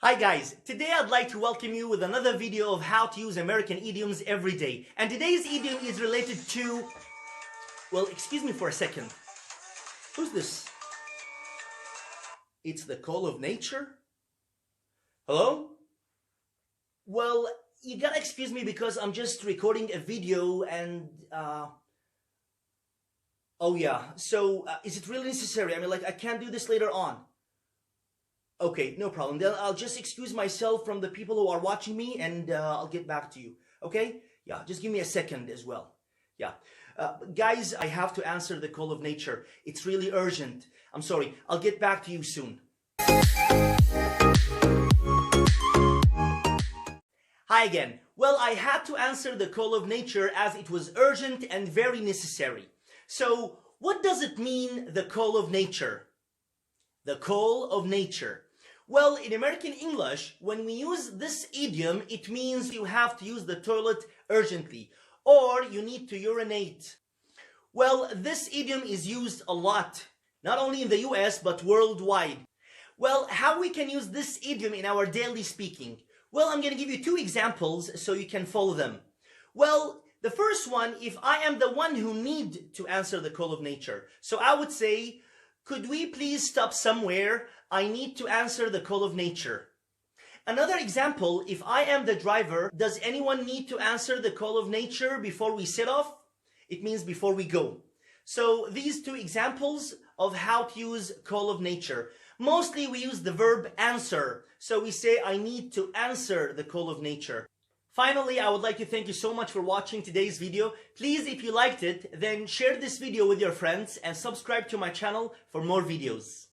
Hi guys, today I'd like to welcome you with another video of how to use American idioms every day. And today's idiom is related to... Well, excuse me for a second. Who's this? It's the call of nature? Hello? Well, you gotta excuse me because I'm just recording a video and... Oh yeah, so is it really necessary? I mean, like, I can't do this later on. Okay, no problem. Then I'll just excuse myself from the people who are watching me and I'll get back to you. Okay? Yeah, just give me a second as well. Yeah. Guys, I have to answer the call of nature. It's really urgent. I'm sorry. I'll get back to you soon. Hi again. Well, I had to answer the call of nature as it was urgent and very necessary. So, what does it mean, the call of nature? The call of nature. Well, in American English, when we use this idiom, it means you have to use the toilet urgently, or you need to urinate. Well, this idiom is used a lot, not only in the US, but worldwide. Well, how we can use this idiom in our daily speaking? Well, I'm going to give you two examples so you can follow them. Well, the first one, if I am the one who need to answer the call of nature. So I would say, could we please stop somewhere? I need to answer the call of nature. Another example, if I am the driver, does anyone need to answer the call of nature before we set off? It means before we go. So these two examples of how to use call of nature. Mostly we use the verb answer. So we say, I need to answer the call of nature. Finally, I would like to thank you so much for watching today's video. Please, if you liked it, then share this video with your friends and subscribe to my channel for more videos.